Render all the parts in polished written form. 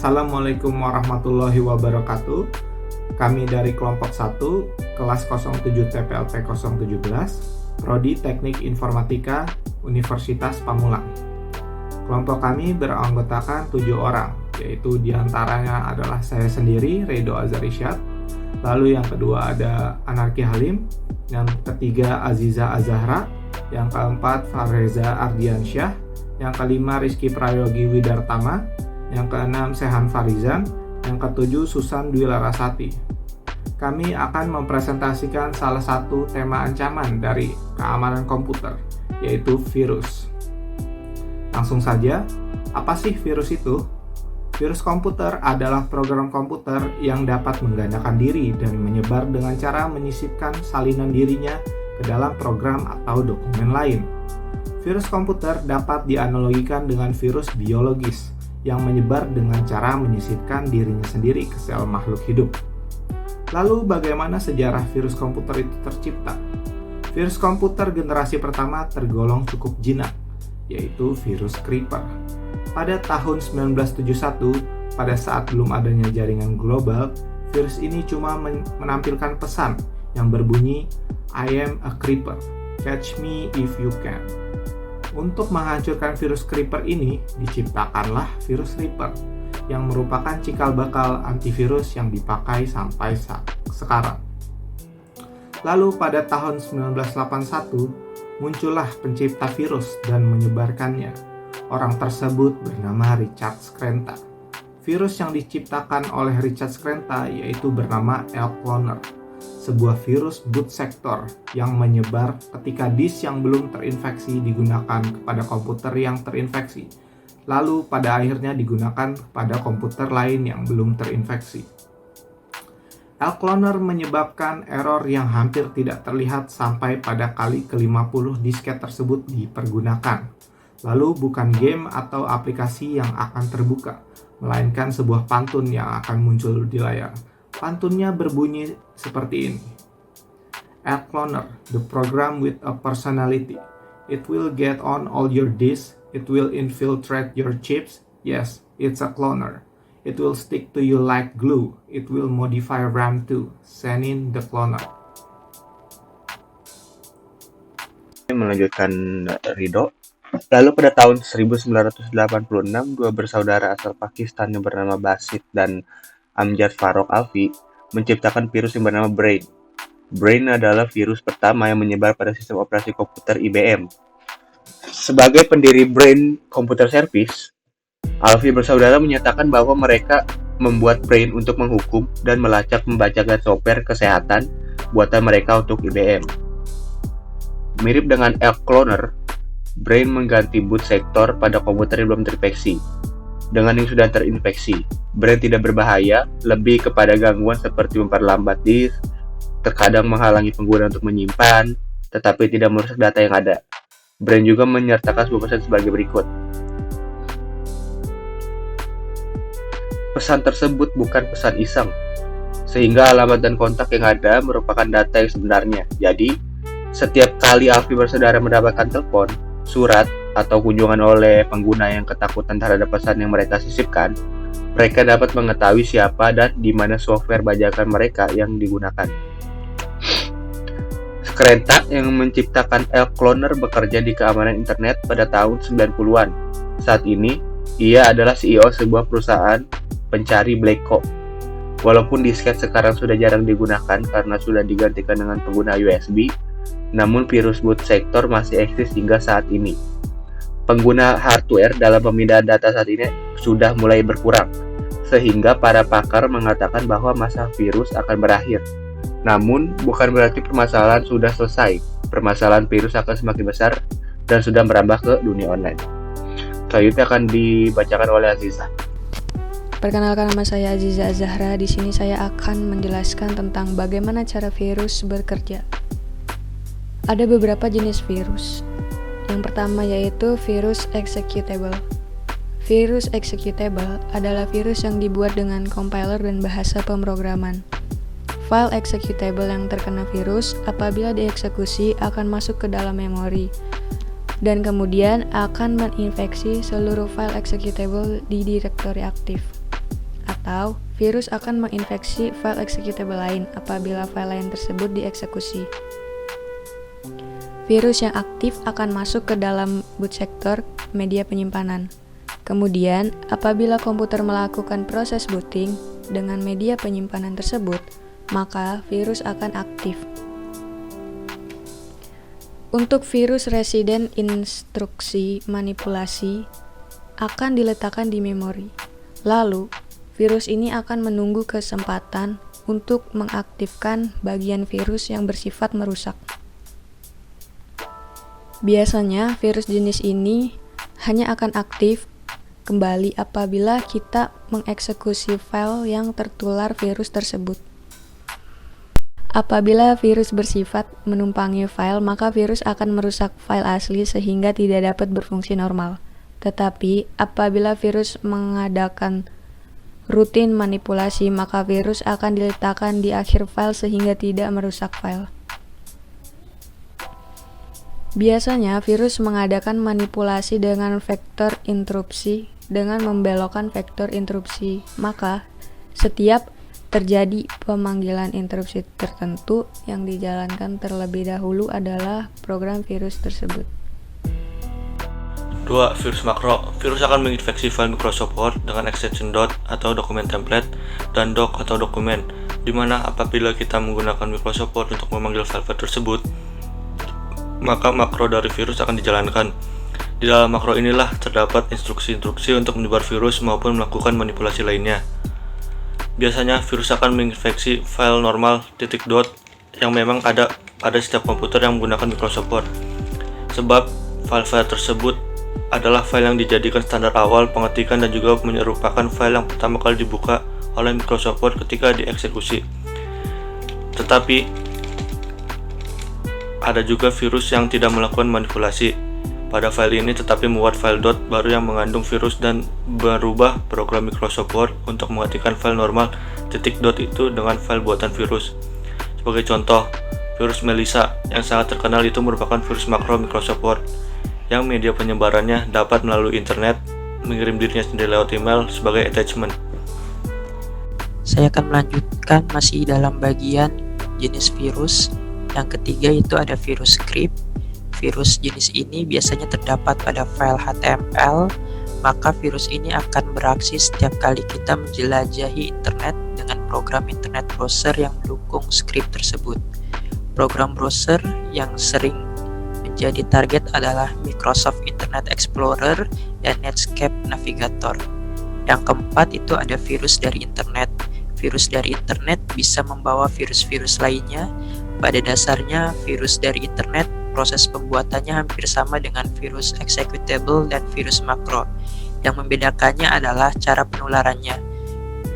Assalamualaikum warahmatullahi wabarakatuh. Kami dari kelompok 1, kelas 07 TPLP 017, Prodi Teknik Informatika, Universitas Pamulang. Kelompok kami beranggotakan 7 orang, yaitu diantaranya adalah saya sendiri, Redo Azarisyad. Lalu yang kedua ada Anarki Halim, yang ketiga Aziza Azahra, yang keempat Fareza Ardiansyah, yang kelima Rizky Prayogi Widartama, yang keenam Sehan Farizan, yang ketujuh Susan Dwi Larasati. Kami akan mempresentasikan salah satu tema ancaman dari keamanan komputer, yaitu virus. Langsung saja, apa sih virus itu? Virus komputer adalah program komputer yang dapat menggandakan diri dan menyebar dengan cara menyisipkan salinan dirinya ke dalam program atau dokumen lain. Virus komputer dapat dianalogikan dengan virus biologis yang menyebar dengan cara menyisipkan dirinya sendiri ke sel makhluk hidup. Lalu bagaimana sejarah virus komputer itu tercipta? Virus komputer generasi pertama tergolong cukup jinak, yaitu virus Creeper. Pada tahun 1971, pada saat belum adanya jaringan global, virus ini cuma menampilkan pesan yang berbunyi, "I am a Creeper, catch me if you can." Untuk menghancurkan virus Creeper ini, diciptakanlah virus Reaper, yang merupakan cikal bakal antivirus yang dipakai sampai sekarang. Lalu pada tahun 1981, muncullah pencipta virus dan menyebarkannya. Orang tersebut bernama Richard Skrenta. Virus yang diciptakan oleh Richard Skrenta yaitu bernama L-Cloner, sebuah virus boot sector yang menyebar ketika disk yang belum terinfeksi digunakan kepada komputer yang terinfeksi, lalu pada akhirnya digunakan kepada komputer lain yang belum terinfeksi. L-Cloner menyebabkan error yang hampir tidak terlihat sampai pada kali ke-50 disket tersebut dipergunakan. Lalu bukan game atau aplikasi yang akan terbuka, melainkan sebuah pantun yang akan muncul di layar. Pantunnya berbunyi seperti ini. L-Cloner, the program with a personality. It will get on all your disks. It will infiltrate your chips. Yes, it's a cloner. It will stick to you like glue. It will modify RAM too. Send in the cloner. Melanjutkan Ridho. Lalu pada tahun 1986, dua bersaudara asal Pakistan yang bernama Basit dan Amjad Farokh Alvi menciptakan virus yang bernama Brain. Brain adalah virus pertama yang menyebar pada sistem operasi komputer IBM. Sebagai pendiri Brain Computer Service, Alvi bersaudara menyatakan bahwa mereka membuat Brain untuk menghukum dan melacak membacakan software kesehatan buatan mereka untuk IBM. Mirip dengan L-Cloner, Brain mengganti boot sector pada komputer yang belum terinfeksi. Dengan yang sudah terinfeksi, Brain tidak berbahaya, lebih kepada gangguan seperti memperlambat disk, terkadang menghalangi pengguna untuk menyimpan, tetapi tidak merusak data yang ada. Brain juga menyertakan sebuah pesan sebagai berikut. Pesan tersebut bukan pesan iseng, sehingga alamat dan kontak yang ada merupakan data yang sebenarnya. Jadi, setiap kali Alfi bersaudara mendapatkan telepon, surat, atau kunjungan oleh pengguna yang ketakutan terhadap pesan yang mereka sisipkan, mereka dapat mengetahui siapa dan di mana software bajakan mereka yang digunakan. Skrenta yang menciptakan L-Cloner bekerja di keamanan internet pada tahun 90-an. Saat ini, ia adalah CEO sebuah perusahaan pencari black box. Walaupun disket sekarang sudah jarang digunakan karena sudah digantikan dengan pengguna USB, namun virus boot sector masih eksis hingga saat ini. Pengguna hardware dalam pemindahan data saat ini sudah mulai berkurang, sehingga para pakar mengatakan bahwa masa virus akan berakhir. Namun, bukan berarti permasalahan sudah selesai. Permasalahan virus akan semakin besar dan sudah merambah ke dunia online. Selanjutnya akan dibacakan oleh Aziza. Perkenalkan, nama saya Aziza Azahra. Di sini saya akan menjelaskan tentang bagaimana cara virus bekerja. Ada beberapa jenis virus. Yang pertama yaitu virus executable. Virus executable adalah virus yang dibuat dengan compiler dan bahasa pemrograman. File executable yang terkena virus apabila dieksekusi akan masuk ke dalam memori dan kemudian akan menginfeksi seluruh file executable di direktori aktif. atau virus akan menginfeksi file executable lain apabila file lain tersebut dieksekusi. Virus yang aktif akan masuk ke dalam boot sektor media penyimpanan. Kemudian, apabila komputer melakukan proses booting dengan media penyimpanan tersebut, maka virus akan aktif. Untuk virus residen instruksi manipulasi akan diletakkan di memori. Lalu, virus ini akan menunggu kesempatan untuk mengaktifkan bagian virus yang bersifat merusak. Biasanya, virus jenis ini hanya akan aktif kembali apabila kita mengeksekusi file yang tertular virus tersebut. Apabila virus bersifat menumpangi file, maka virus akan merusak file asli sehingga tidak dapat berfungsi normal. Tetapi, apabila virus mengadakan rutin manipulasi, maka virus akan diletakkan di akhir file sehingga tidak merusak file. Biasanya, virus mengadakan manipulasi dengan vektor interupsi dengan membelokkan vektor interupsi. Maka, setiap terjadi pemanggilan interupsi tertentu yang dijalankan terlebih dahulu adalah program virus tersebut. 2. Virus makro. Virus akan menginfeksi file Microsoft Word dengan extension dot atau dokumen template dan doc atau dokumen, di mana apabila kita menggunakan Microsoft Word untuk memanggil file-file tersebut, maka makro dari virus akan dijalankan. Di dalam makro inilah terdapat instruksi-instruksi untuk menyebar virus maupun melakukan manipulasi lainnya. Biasanya virus akan menginfeksi file normal .dot yang memang ada pada setiap komputer yang menggunakan Microsoft Word. Sebab file-file tersebut adalah file yang dijadikan standar awal pengetikan dan juga menyerupakan file yang pertama kali dibuka oleh Microsoft Word ketika dieksekusi. Tetapi ada juga virus yang tidak melakukan manipulasi pada file ini tetapi membuat file dot baru yang mengandung virus dan merubah program Microsoft Word untuk menggantikan file normal .dot itu dengan file buatan virus. Sebagai contoh, virus Melissa yang sangat terkenal itu merupakan virus makro Microsoft Word yang media penyebarannya dapat melalui internet, mengirim dirinya sendiri lewat email sebagai attachment. Saya akan melanjutkan masih dalam bagian jenis virus. Yang ketiga itu ada virus script. Virus jenis ini biasanya terdapat pada file HTML, maka virus ini akan beraksi setiap kali kita menjelajahi internet dengan program internet browser yang mendukung script tersebut. Program browser yang sering menjadi target adalah Microsoft Internet Explorer dan Netscape Navigator. Yang keempat itu ada virus dari internet. Virus dari internet bisa membawa virus-virus lainnya. Pada dasarnya, virus dari internet proses pembuatannya hampir sama dengan virus executable dan virus makro. Yang membedakannya adalah cara penularannya.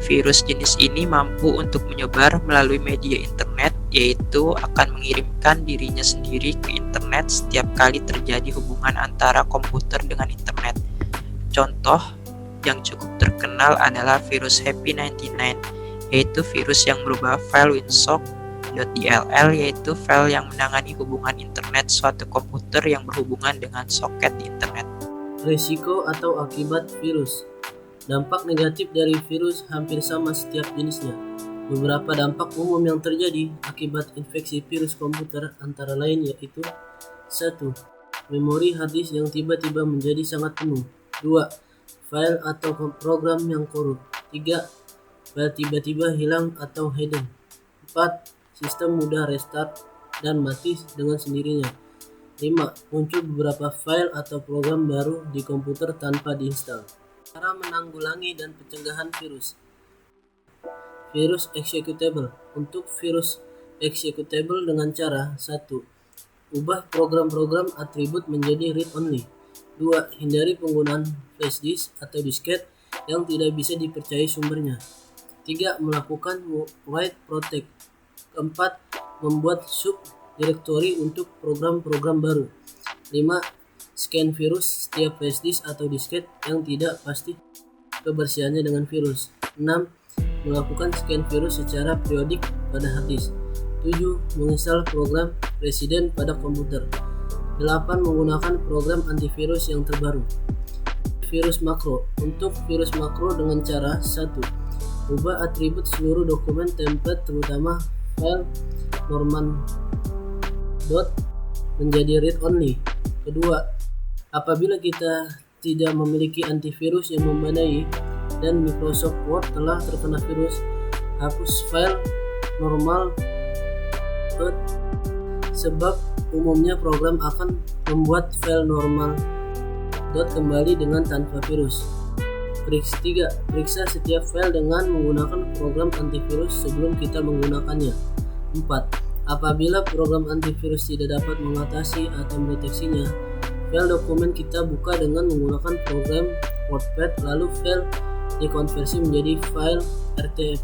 Virus jenis ini mampu untuk menyebar melalui media internet, yaitu akan mengirimkan dirinya sendiri ke internet setiap kali terjadi hubungan antara komputer dengan internet. Contoh yang cukup terkenal adalah virus Happy99, yaitu virus yang merubah file winsock.dll, yaitu file yang menangani hubungan internet suatu komputer yang berhubungan dengan soket di internet. Risiko atau akibat virus. Dampak negatif dari virus hampir sama setiap jenisnya. Beberapa dampak umum yang terjadi akibat infeksi virus komputer antara lain yaitu 1. Memori hard disk yang tiba-tiba menjadi sangat penuh. 2. File atau program yang korup. 3. File tiba-tiba hilang atau hidden. 4. Sistem mudah restart dan mati dengan sendirinya. 5. Muncul beberapa file atau program baru di komputer tanpa diinstal. Cara menanggulangi dan pencegahan virus. Virus executable. Untuk virus executable dengan cara 1. Ubah program-program atribut menjadi read-only. 2. Hindari penggunaan flash disk atau disket yang tidak bisa dipercayai sumbernya. 3. Melakukan write protect. 4. Membuat subdirektori untuk program-program baru. 5. Scan virus setiap flash disk atau disket yang tidak pasti kebersihannya dengan virus. 6. Melakukan scan virus secara periodik pada hard disk. 7. Menginstal program residen pada komputer. 8. Menggunakan program antivirus yang terbaru. Virus makro. Untuk virus makro dengan cara 1. Ubah atribut seluruh dokumen template terutama file norman dot menjadi read only. Kedua, apabila kita tidak memiliki antivirus yang memadai dan Microsoft Word telah terkena virus, hapus file normal dot, sebab umumnya program akan membuat file normal dot kembali dengan tanpa virus. Ketiga, periksa setiap file dengan menggunakan program antivirus sebelum kita menggunakannya. 4. Apabila program antivirus tidak dapat mengatasi atau mendeteksinya, file dokumen kita buka dengan menggunakan program WordPad, lalu file dikonversi menjadi file RTF.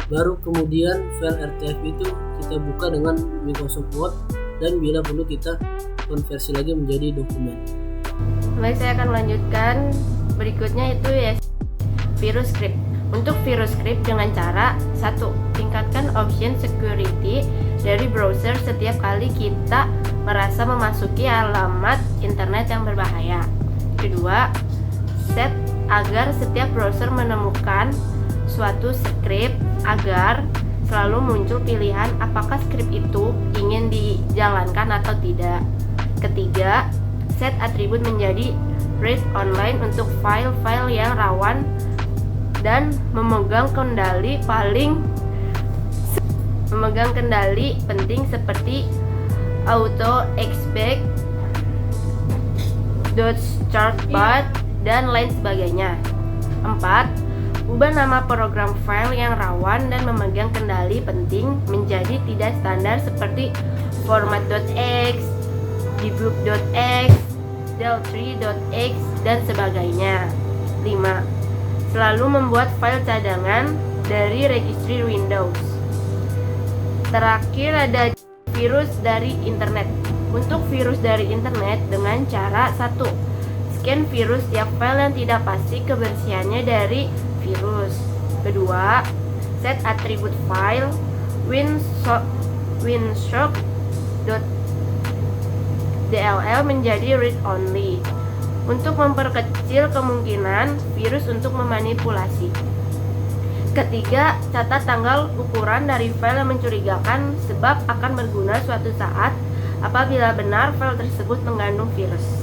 Baru kemudian file RTF itu kita buka dengan Microsoft Word dan bila perlu kita konversi lagi menjadi dokumen. Baik, saya akan melanjutkan berikutnya itu ya virus script. Untuk virus script dengan cara 1. Tingkatkan option security dari browser setiap kali kita merasa memasuki alamat internet yang berbahaya. Kedua, set agar setiap browser menemukan suatu script agar selalu muncul pilihan apakah script itu ingin dijalankan atau tidak. Ketiga, set atribut menjadi read online untuk file-file yang rawan dan memegang kendali penting seperti auto expect, .chartbat dan lain sebagainya. 4. Ubah nama program file yang rawan dan memegang kendali penting menjadi tidak standar seperti format.x, debug.x, del3.x dan sebagainya. 5. Selalu membuat file cadangan dari registry Windows. Terakhir ada virus dari internet. Untuk virus dari internet dengan cara 1. Scan virus tiap file yang tidak pasti kebersihannya dari virus. Kedua, set atribut file winshock.dll menjadi read only untuk memperkecil kemungkinan virus untuk memanipulasi. Ketiga, catat tanggal ukuran dari file yang mencurigakan sebab akan berguna suatu saat apabila benar file tersebut mengandung virus.